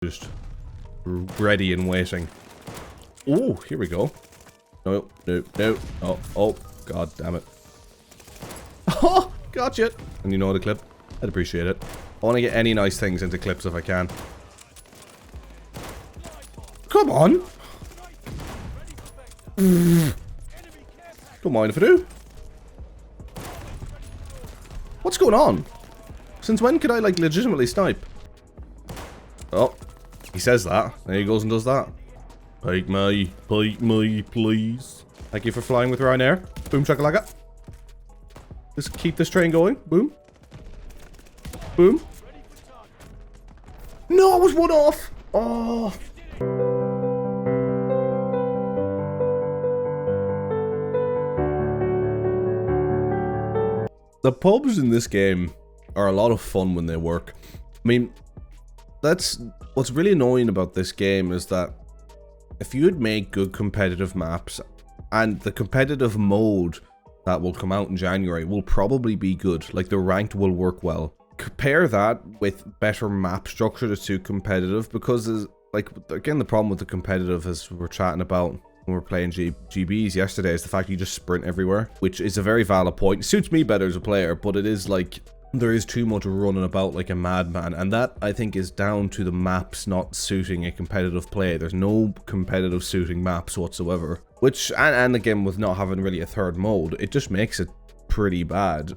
Just ready and waiting. Oh, here we go. No, no, no. Oh, oh, god damn it. Oh, gotcha. And you know the clip? I'd appreciate it. I want to get any nice things into clips if I can. Come on. Don't mind if I do. What's going on? Since when could I, like, legitimately snipe? Oh, he says that. There he goes and does that. Take me, please. Thank you for flying with Ryanair. Boom shakalaka. Just keep this train going. Boom. Boom. No, I was one off. Oh. The pubs in this game are a lot of fun when they work. I mean, that's what's really annoying about this game is that if you would make good competitive maps, and the competitive mode that will come out in January will probably be good, like the ranked will work well. Compare that with better map structure to suit competitive, because there's, like, again, the problem with the competitive, as we were chatting about when we were playing GBs yesterday, is the fact you just sprint everywhere, which is a very valid point. It suits me better as a player, but it is like, there is too much running about like a madman, and that, I think, is down to the maps not suiting a competitive play. There's no competitive suiting maps whatsoever, which, and again, with not having really a third mode, it just makes it pretty bad.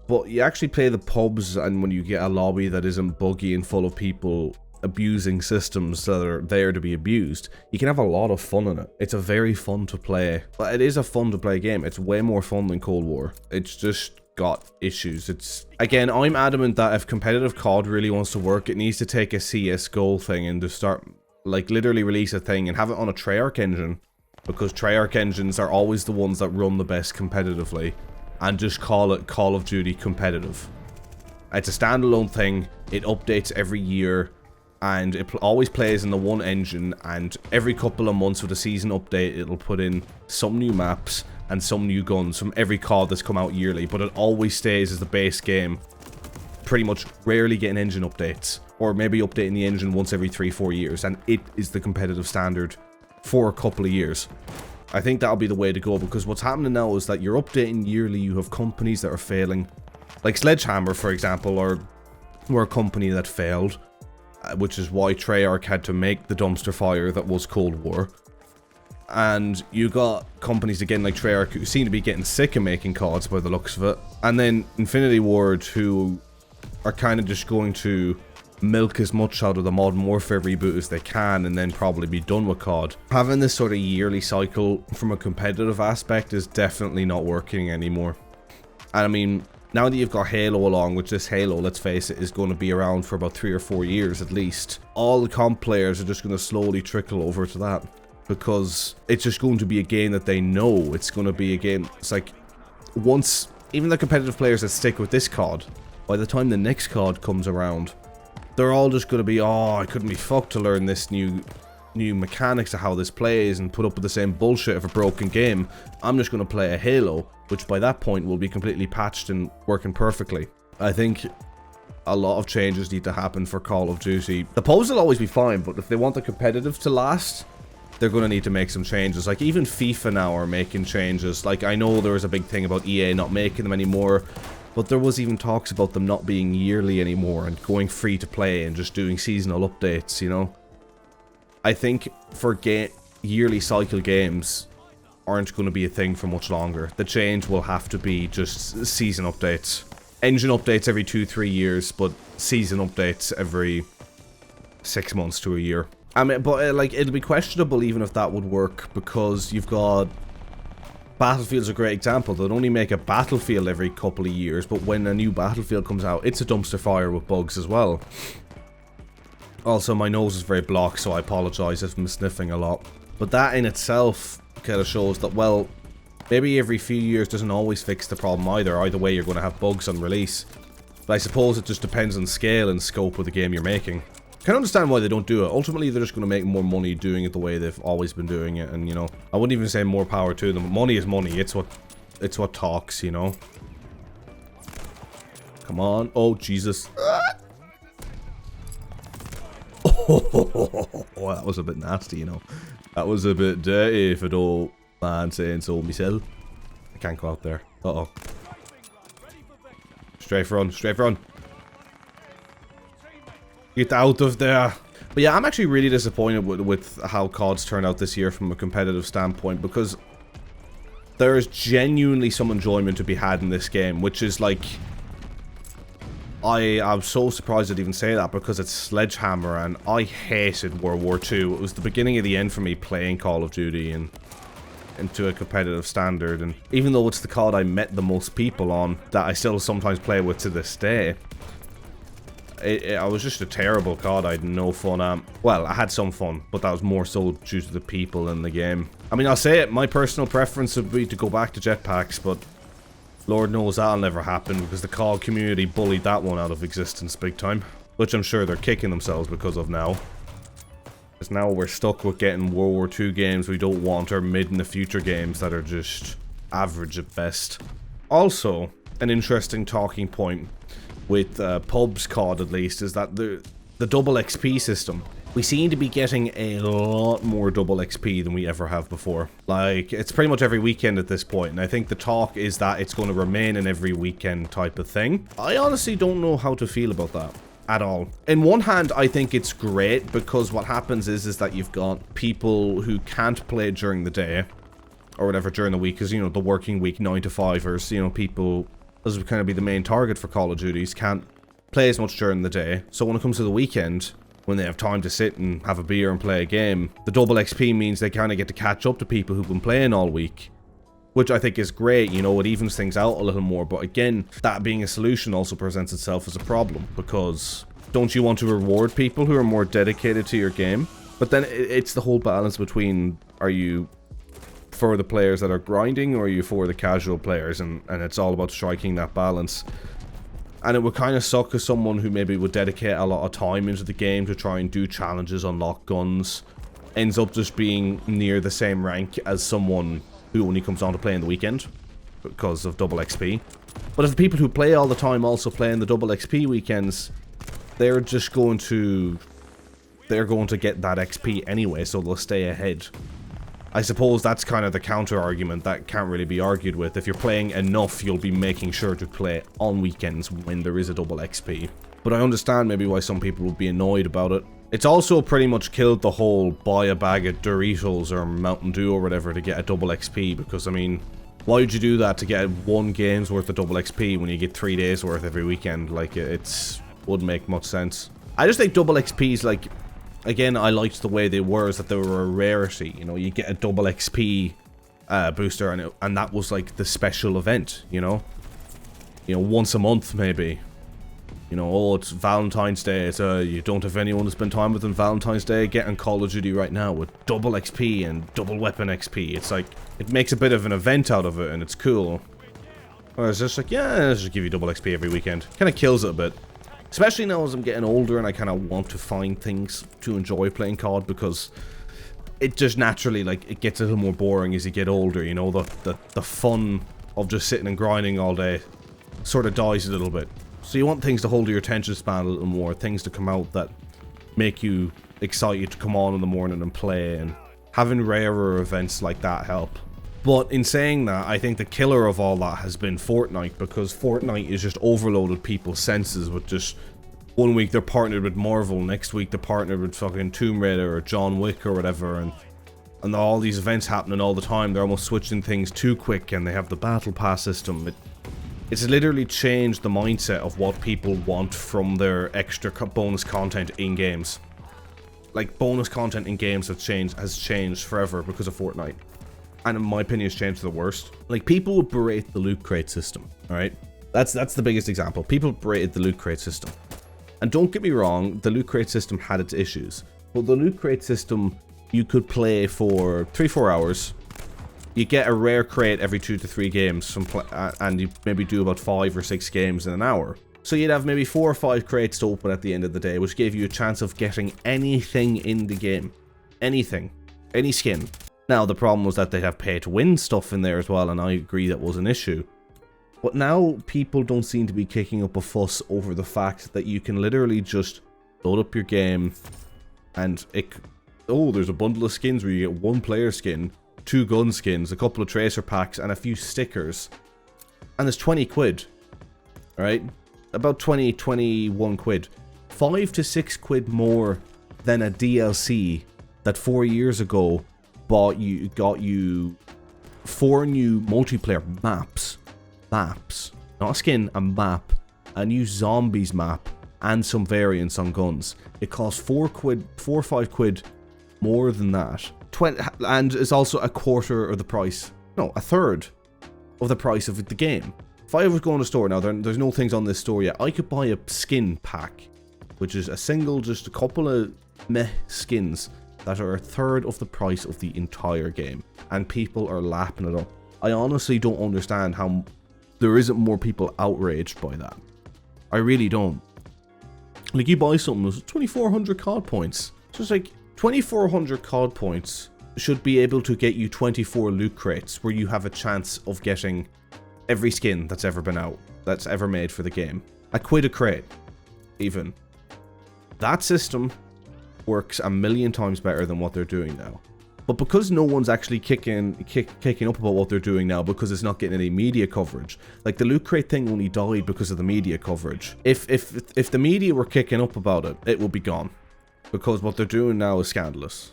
But you actually play the pubs, and when you get a lobby that isn't buggy and full of people abusing systems that are there to be abused, you can have a lot of fun in it. It's a very fun to play, but it is a fun to play game. It's way more fun than Cold War. It's just got issues. It's, again, I'm adamant that if competitive COD really wants to work, it needs to take a CSGO thing and just start, like, literally release a thing and have it on a Treyarch engine, because Treyarch engines are always the ones that run the best competitively, and just call it Call of Duty competitive. It's a standalone thing. It updates every year, and it always plays in the one engine, and every couple of months with a season update, it'll put in some new maps and some new guns from every COD that's come out yearly, but it always stays as the base game. Pretty much rarely getting engine updates, or maybe updating the engine once every 3-4 years, and it is the competitive standard for a couple of years. I think that'll be the way to go, because what's happening now is that you're updating yearly. You have companies that are failing, like Sledgehammer, for example, were a company that failed, which is why Treyarch had to make the dumpster fire that was Cold War. And you got companies again like Treyarch who seem to be getting sick of making CODs by the looks of it, and then Infinity Ward, who are kind of just going to milk as much out of the Modern Warfare reboot as they can and then probably be done with COD. Having this sort of yearly cycle from a competitive aspect is definitely not working anymore. And I mean, now that you've got Halo along, which this Halo, let's face it, is going to be around for about 3 or 4 years at least, all the comp players are just going to slowly trickle over to that, because it's just going to be a game that they know. It's going to be a game, it's like, once, even the competitive players that stick with this COD, by the time the next COD comes around, they're all just going to be, oh, I couldn't be fucked to learn this new mechanics of how this plays and put up with the same bullshit of a broken game. I'm just going to play a Halo, which by that point will be completely patched and working perfectly. I think a lot of changes need to happen for Call of Duty. The pubs will always be fine, but if they want the competitive to last, they're going to need to make some changes. Like, even FIFA now are making changes. Like, I know there was a big thing about EA not making them anymore, but there was even talks about them not being yearly anymore and going free to play and just doing seasonal updates, you know? I think for yearly cycle games aren't going to be a thing for much longer. The change will have to be just season updates. Engine updates every 2-3 years, but season updates every 6 months to a year. I mean, but like, it'll be questionable even if that would work, because you've got Battlefield's a great example. They'll only make a Battlefield every couple of years, but when a new Battlefield comes out, it's a dumpster fire with bugs as well. Also, my nose is very blocked, so I apologize if I'm sniffing a lot. But that in itself kind of shows that, well, maybe every few years doesn't always fix the problem either. Either way, you're going to have bugs on release. But I suppose it just depends on scale and scope of the game you're making. I can understand why they don't do it. Ultimately, they're just going to make more money doing it the way they've always been doing it. And, you know, I wouldn't even say more power to them. Money is money. It's what talks, you know. Come on. Oh, Jesus. that was a bit nasty, you know. That was a bit dirty, if an old man saying so myself. I can't go out there. Uh-oh. Strafe run, strafe run. Get out of there. But yeah, I'm actually really disappointed with how COD's turned out this year from a competitive standpoint, because there is genuinely some enjoyment to be had in this game, which is like... I'm so surprised I'd even say that, because it's Sledgehammer, and I hated World War II. It was the beginning of the end for me playing Call of Duty and into a competitive standard, and even though it's the COD I met the most people on, that I still sometimes play with to this day, I was just a terrible COD. I had no fun at. Well, I had some fun, but that was more so due to the people in the game. I mean, I'll say it, my personal preference would be to go back to jetpacks, but Lord knows that'll never happen, because the COD community bullied that one out of existence big time. Which I'm sure they're kicking themselves because of now. Because now we're stuck with getting World War II games we don't want, or mid-in-the-future games that are just average at best. Also, an interesting talking point with pubs COD at least, is that the double XP system. We seem to be getting a lot more double XP than we ever have before. Like, it's pretty much every weekend at this point, and I think the talk is that it's going to remain an every weekend type of thing. I honestly don't know how to feel about that at all. In one hand, I think it's great, because what happens is that you've got people who can't play during the day, or whatever, during the week, because, you know, the working week 9 to 5ers, you know, people, this would kind of be the main target for Call of Duties, can't play as much during the day. So when it comes to the weekend, when they have time to sit and have a beer and play a game, the double XP means they kind of get to catch up to people who've been playing all week, which I think is great. You know, it evens things out a little more. But again, that being a solution also presents itself as a problem, because don't you want to reward people who are more dedicated to your game? But then it's the whole balance between, are you for the players that are grinding, or are you for the casual players? And it's all about striking that balance. And it would kind of suck as someone who maybe would dedicate a lot of time into the game to try and do challenges, unlock guns, ends up just being near the same rank as someone who only comes on to play in the weekend because of double XP. But if the people who play all the time also play in the double XP weekends, they're just going to... they're going to get that XP anyway, so they'll stay ahead. I suppose that's kind of the counter argument that can't really be argued with. If you're playing enough, you'll be making sure to play on weekends when there is a double XP. But I understand maybe why some people would be annoyed about it. It's also pretty much killed the whole buy a bag of Doritos or Mountain Dew or whatever to get a double XP, because I mean, why would you do that to get one game's worth of double XP when you get 3 days worth every weekend? Like, it wouldn't make much sense. I just think double XP's like... Again, I liked the way they were, is that they were a rarity. You know, you get a double XP booster, and that was like the special event, you know? You know, once a month, maybe. You know, oh, it's Valentine's Day, so you don't have anyone to spend time with on Valentine's Day, get on Call of Duty right now with double XP and double weapon XP. It's like, it makes a bit of an event out of it, and it's cool. Whereas it's just like, yeah, let's just give you double XP every weekend. Kind of kills it a bit. Especially now as I'm getting older and I kind of want to find things to enjoy playing COD, because it just naturally, like, it gets a little more boring as you get older, you know, the fun of just sitting and grinding all day sort of dies a little bit. So you want things to hold your attention span a little more, things to come out that make you excited to come on in the morning and play, and having rarer events like that help. But in saying that, I think the killer of all that has been Fortnite, because Fortnite is just overloaded people's senses with just... one week they're partnered with Marvel, next week they're partnered with fucking Tomb Raider or John Wick or whatever, and all these events happening all the time. They're almost switching things too quick, and they have the Battle Pass system. It's literally changed the mindset of what people want from their extra bonus content in games. Like, bonus content in games has changed forever because of Fortnite. And in my opinion, it's changed to the worst. Like, people would berate the loot crate system, alright? That's the biggest example. People berated the loot crate system. And don't get me wrong, the loot crate system had its issues. But the loot crate system, you could play for 3-4 hours. You get a rare crate every 2 to 3 games, and you maybe do about 5 or 6 games in an hour. So you'd have maybe 4 or 5 crates to open at the end of the day, which gave you a chance of getting anything in the game. Anything. Any skin. Now, the problem was that they'd have pay-to-win stuff in there as well, and I agree that was an issue. But now, people don't seem to be kicking up a fuss over the fact that you can literally just load up your game, And there's a bundle of skins where you get 1 player skin, 2 gun skins, a couple of tracer packs, and a few stickers. And it's 20 quid. Alright? About 21 quid. 5 to 6 quid more than a DLC that 4 years ago got you 4 new multiplayer maps. Maps. Not a skin, a map. A new zombies map. And some variants on guns. It costs 4 or 5 quid more than that. And it's also a quarter of the price. No, a third of the price of the game. If I was going to a store now, there's no things on this store yet. I could buy a skin pack, which is just a couple of meh skins that are a third of the price of the entire game. And people are lapping it up. I honestly don't understand how there isn't more people outraged by that. I really don't. Like, you buy something that's 2,400 COD points. So it's like, 2,400 COD points should be able to get you 24 loot crates where you have a chance of getting every skin that's ever been out, that's ever made for the game. A quid a crate, even. That system works a million times better than what they're doing now. But because no one's actually kicking up about what they're doing now, because it's not getting any media coverage, like the loot crate thing only died because of the media coverage. If the media were kicking up about it, it would be gone. Because what they're doing now is scandalous.